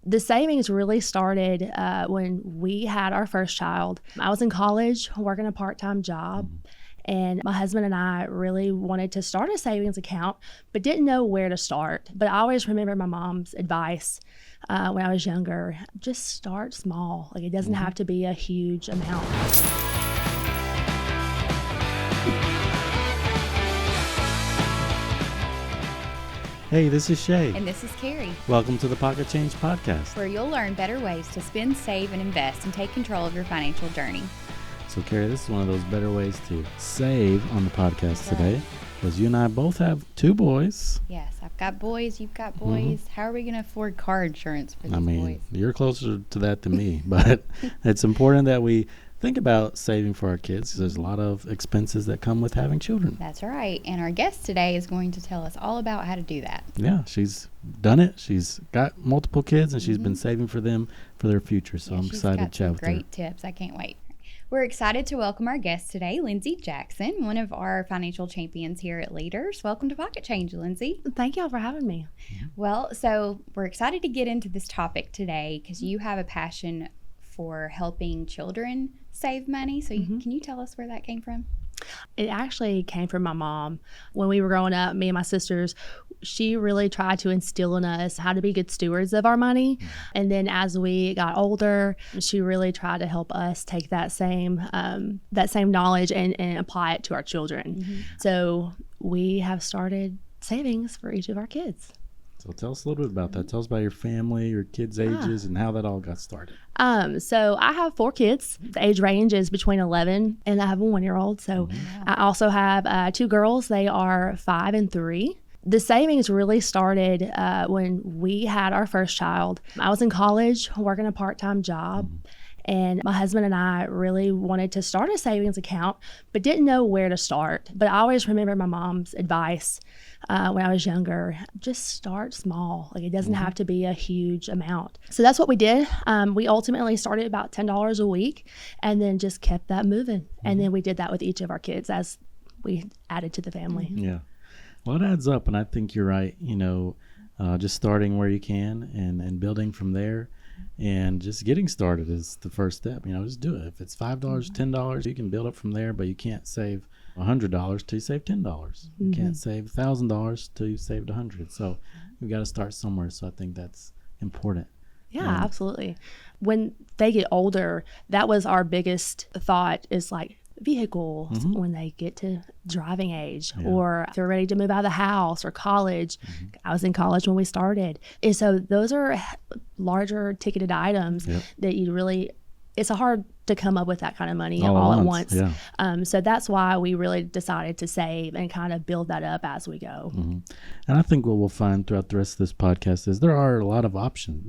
The savings really started when we had our first child. I was in college working a part-time job, and my husband and I really wanted to start a savings account, but didn't know where to start. But I always remember my mom's advice when I was younger: just start small. Like, it doesn't have to be a huge amount. Hey, this is Shay. And this is Carrie. Welcome to the Pocket Change Podcast, where you'll learn better ways to spend, save, and invest and take control of your financial journey. So, Carrie, this is one of those better ways to save on the podcast today, because you and I both have two boys. Yes, I've got boys, you've got boys. How are we going to afford car insurance for these boys? You're closer to that than me, but it's important that we think about saving for our kids, because there's a lot of expenses that come with having children. That's right. And our guest today is going to tell us all about how to do that. Yeah, she's done it. She's got multiple kids, and she's been saving for them for their future. So I'm excited to chat with her. Great tips. I can't wait. We're excited to welcome our guest today, Lindsey Jackson, one of our financial champions here at Leaders. Welcome to Pocket Change, Lindsey. Thank y'all for having me. Well, so we're excited to get into this topic today because you have a passion for helping children save money. So can you tell us where that came from? It actually came from my mom. When we were growing up, me and my sisters, she really tried to instill in us how to be good stewards of our money. And then as we got older, she really tried to help us take that same knowledge and apply it to our children. So we have started savings for each of our kids. So tell us a little bit about that. Tell us about your family, your kids' ages, and how that all got started. So I have 4 kids. The age range is between 11 and I have a 1-year-old. So I also have 2 girls. They are 5 and 3. The savings really started when we had our first child. I was in college working a part-time job. And my husband and I really wanted to start a savings account, but didn't know where to start. But I always remember my mom's advice when I was younger: just start small. Like, it doesn't have to be a huge amount. So that's what we did. We ultimately started about $10 a week and then just kept that moving. And then we did that with each of our kids as we added to the family. Yeah. Well, it adds up. And I think you're right. Just starting where you can and building from there. And just getting started is the first step. Just do it. If it's $5, $10, you can build up from there, but you can't save $100 till you save $10. You can't save $1,000 till you saved $100. So you've got to start somewhere. So I think that's important. Yeah, absolutely. When they get older, that was our biggest thought, is like vehicles when they get to driving age, or if they're ready to move out of the house, or college. I was in college when we started. And so those are larger ticketed items that you really, it's hard to come up with that kind of money all at once. So that's why we really decided to save and kind of build that up as we go. And I think what we'll find throughout the rest of this podcast is there are a lot of options,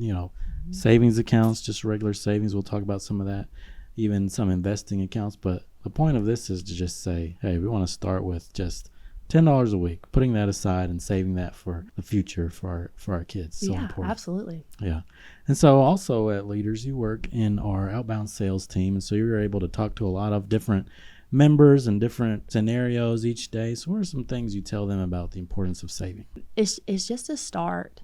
savings accounts, just regular savings. We'll talk about some of that, even some investing accounts. But the point of this is to just say, hey, we want to start with just $10 a week, putting that aside and saving that for the future for our kids. So important. Absolutely. Yeah. And so also at Leaders, you work in our outbound sales team. And so you're able to talk to a lot of different members and different scenarios each day. So what are some things you tell them about the importance of saving? It's just a start.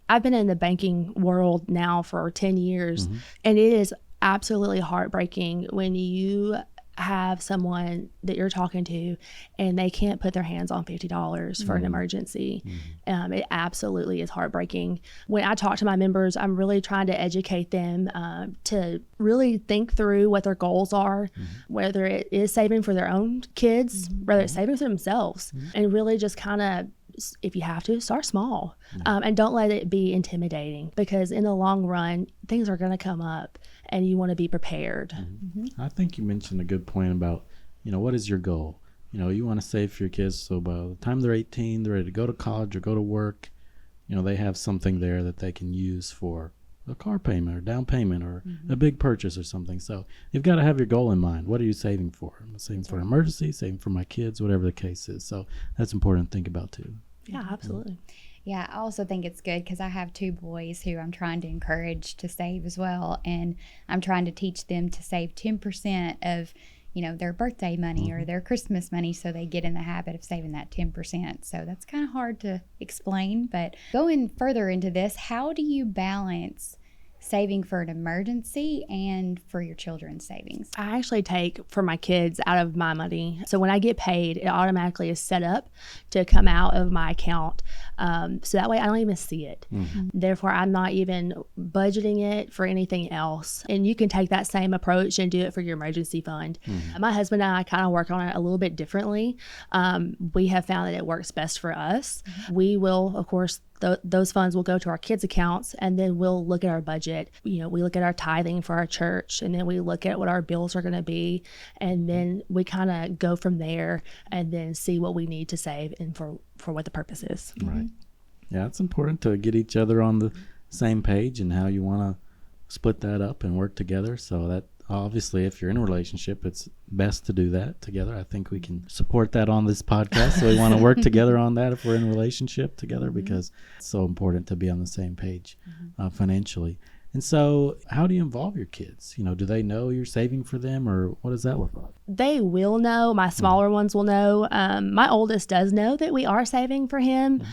I've been in the banking world now for 10 years, and it is absolutely heartbreaking when you have someone that you're talking to and they can't put their hands on $50 for an emergency. It absolutely is heartbreaking. When I talk to my members, I'm really trying to educate them to really think through what their goals are, whether it is saving for their own kids, whether it's saving for themselves, and really just kind of, if you have to, start small, and don't let it be intimidating, because in the long run, things are going to come up and you want to be prepared. I think you mentioned a good point about, what is your goal? You want to save for your kids so by the time they're 18, they're ready to go to college or go to work, they have something there that they can use for a car payment or down payment or a big purchase or something. So you've got to have your goal in mind. What are you saving for? I'm saving for an emergency, saving for my kids, whatever the case is. So that's important to think about too. Yeah, absolutely. Yeah, I also think it's good because I have 2 boys who I'm trying to encourage to save as well. And I'm trying to teach them to save 10% of, their birthday money or their Christmas money, so they get in the habit of saving that 10%. So that's kind of hard to explain. But going further into this, how do you balance saving for an emergency and for your children's savings? I actually take for my kids out of my money. So when I get paid, it automatically is set up to come out of my account. So that way I don't even see it. Therefore, I'm not even budgeting it for anything else. And you can take that same approach and do it for your emergency fund. My husband and I kind of work on it a little bit differently. We have found that it works best for us. We will, of course, those funds will go to our kids' accounts, and then we'll look at our budget. We look at our tithing for our church, and then we look at what our bills are going to be, and then we kind of go from there and then see what we need to save and for what the purpose is. Right. Yeah, it's important to get each other on the same page and how you want to split that up and work together. So that obviously, if you're in a relationship, it's best to do that together. I think we can support that on this podcast. So we want to work together on that if we're in a relationship together, because it's so important to be on the same page financially. And so how do you involve your kids? Do they know you're saving for them, or what does that look like? They will know. My smaller ones will know. My oldest does know that we are saving for him.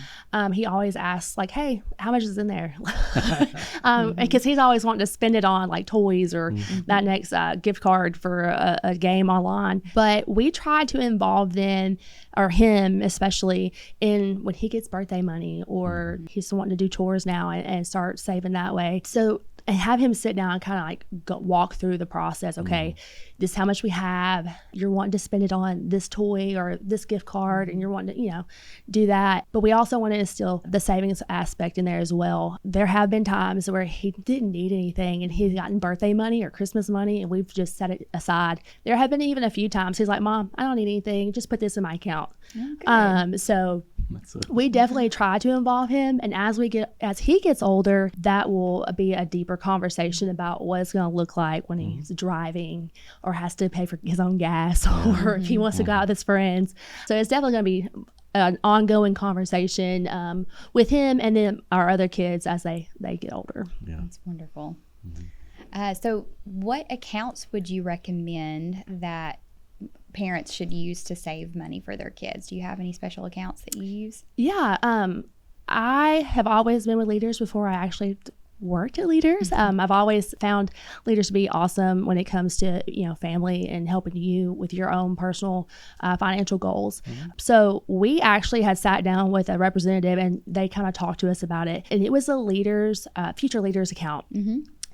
He always asks, like, hey, how much is in there? Because he's always wanting to spend it on like toys or that next gift card for a game online. But we try to involve them, or him especially, in when he gets birthday money, or he's wanting to do chores now and start saving that way. So, and have him sit down and kind of like walk through the process. Okay, this is how much we have. You're wanting to spend it on this toy or this gift card, and you're wanting to, do that. But we also want to instill the savings aspect in there as well. There have been times where he didn't need anything, and he's gotten birthday money or Christmas money, and we've just set it aside. There have been even a few times he's like, Mom, I don't need anything. Just put this in my account. Okay. So we definitely try to involve him, and as he gets older, that will be a deeper conversation about what it's going to look like when he's driving or has to pay for his own gas, or if he wants to go out with his friends. So it's definitely going to be an ongoing conversation with him and then our other kids as they get older. Yeah, that's wonderful. So what accounts would you recommend that parents should use to save money for their kids? Do you have any special accounts that you use? Yeah, I have always been with Leaders before I actually worked at Leaders. I've always found Leaders to be awesome when it comes to family and helping you with your own personal financial goals. So we actually had sat down with a representative, and they kind of talked to us about it, and it was a Leaders Future Leaders account.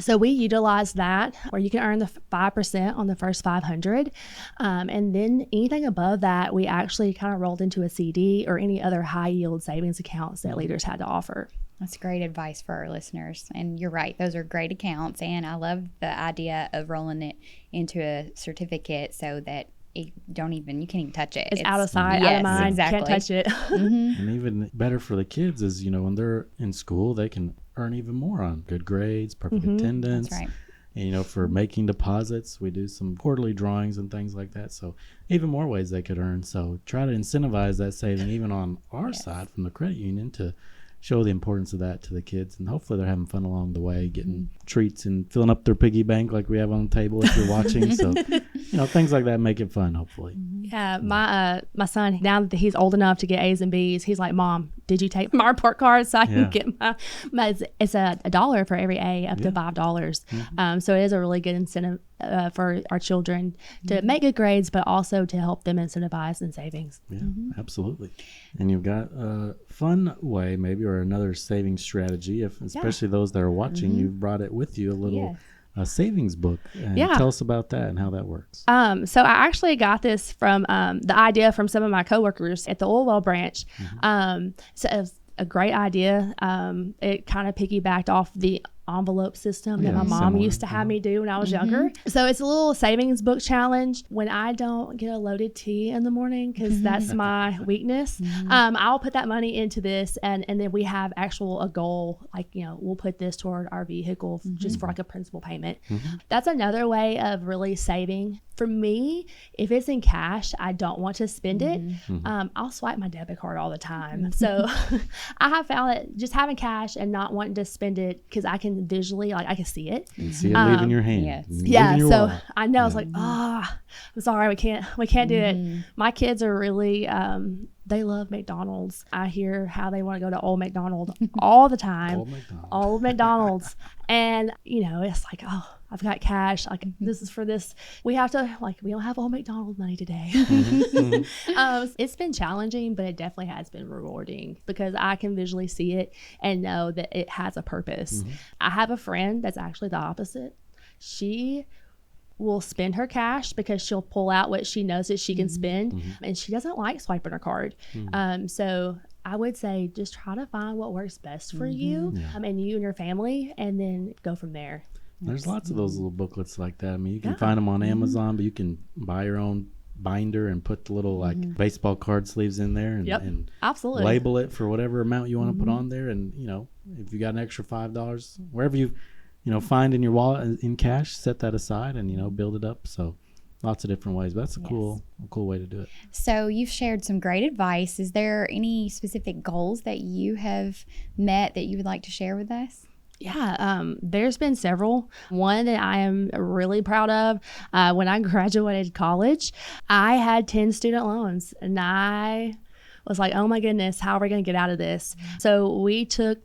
So we utilized that, where you can earn the 5% on the first 500. And then anything above that, we actually kind of rolled into a CD or any other high yield savings accounts that Leaders had to offer. That's great advice for our listeners. And you're right, those are great accounts. And I love the idea of rolling it into a certificate so that you can't even touch it. It's out of sight, out of mind. Exactly. Can't touch it. And even better for the kids is, when they're in school, they can earn even more on good grades, perfect attendance. That's right. And, for making deposits, we do some quarterly drawings and things like that. So even more ways they could earn. So try to incentivize that saving even on our side from the credit union to show the importance of that to the kids. And hopefully they're having fun along the way, getting treats and filling up their piggy bank like we have on the table if you're watching. So, things like that make it fun, hopefully. Yeah, my son, now that he's old enough to get A's and B's, he's like, Mom, did you take my report card so I can get it's $1 for every A, up to $5. So it is a really good incentive for our children to make good grades, but also to help them incentivize in savings. Yeah, absolutely. And you've got a fun way maybe, or another saving strategy, especially those that are watching, you've brought it with you, a little a savings book. And tell us about that and how that works. So I actually got this from the idea from some of my coworkers at the oil well branch. So it was a great idea. It kind of piggybacked off the envelope system that my mom used to have me do when I was younger. So it's a little savings book challenge. When I don't get a loaded tea in the morning, because that's my weakness, I'll put that money into this, and then we have a goal, like, we'll put this toward our vehicle just for like a principal payment. That's another way of really saving. For me, if it's in cash, I don't want to spend it. I'll swipe my debit card all the time. So I have found that just having cash and not wanting to spend it, because I can visually, I can see it. You see it leaving your hand. So wallet. I know it's like, I'm sorry, we can't do it. My kids are really They love McDonald's. I hear how they want to go to Old McDonald all the time. Old McDonald's. And, it's like, oh, I've got cash. Like, this is for this. We have to, we don't have Old McDonald money today. It's been challenging, but it definitely has been rewarding because I can visually see it and know that it has a purpose. I have a friend that's actually the opposite. She will spend her cash because she'll pull out what she knows that she can spend, and she doesn't like swiping her card. So I would say just try to find what works best for you and you and your family, and then go from there. There's lots of those little booklets like that. I mean, you can find them on Amazon, but you can buy your own binder and put the little baseball card sleeves in there and absolutely label it for whatever amount you want to put on there. And if you got an extra $5 wherever you find in your wallet in cash, set that aside and build it up. So lots of different ways, but that's a cool way to do it. So you've shared some great advice. Is there any specific goals that you have met that you would like to share with us? Yeah, there's been several. One that I am really proud of, when I graduated college, I had 10 student loans, and I was like, oh my goodness, how are we going to get out of this? So we took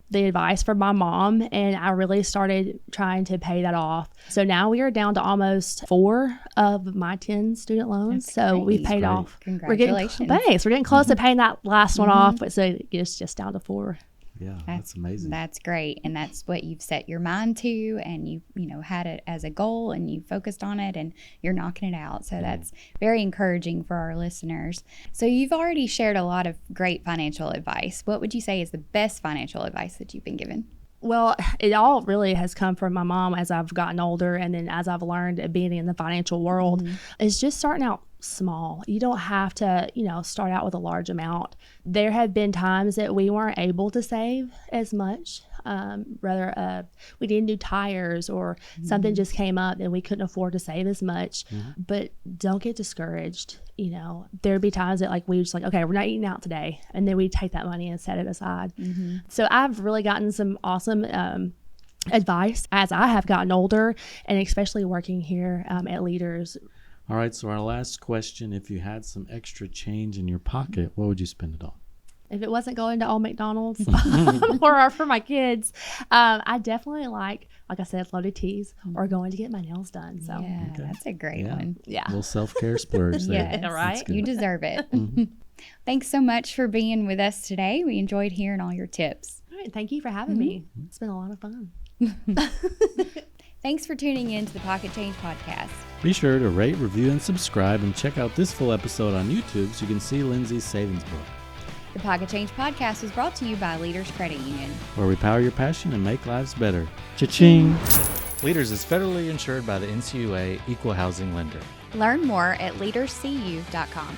the advice from my mom, and I really started trying to pay that off. So now we are down to almost 4 of my 10 student loans. That's so great. we paid off. Congratulations. We're getting close to paying that last one off. So it's just down to 4. Yeah, that's amazing. That's great. And that's what you've set your mind to, and you had it as a goal, and you focused on it, and you're knocking it out. So that's very encouraging for our listeners. So you've already shared a lot of great financial advice. What would you say is the best financial advice that you've been given? Well, it all really has come from my mom as I've gotten older, and then as I've learned at being in the financial world, is just starting out small. You don't have to, start out with a large amount. There have been times that we weren't able to save as much. We needed new tires, or something just came up and we couldn't afford to save as much. But don't get discouraged. There'd be times that we just okay, we're not eating out today, and then we take that money and set it aside. So I've really gotten some awesome advice as I have gotten older, and especially working here at Leaders. All right, so our last question: if you had some extra change in your pocket, what would you spend it on? If it wasn't going to Old McDonald's or for my kids, I definitely like I said, loaded teas, or going to get my nails done. So that's a great one. Yeah. A little self-care splurge there. Yes, right? You deserve it. Thanks so much for being with us today. We enjoyed hearing all your tips. All right, thank you for having me. It's been a lot of fun. Thanks for tuning in to the Pocket Change Podcast. Be sure to rate, review, and subscribe, and check out this full episode on YouTube so you can see Lindsey's savings book. The Pocket Change Podcast was brought to you by Leaders Credit Union, where we power your passion and make lives better. Cha-ching! Leaders is federally insured by the NCUA Equal Housing Lender. Learn more at leaderscu.com.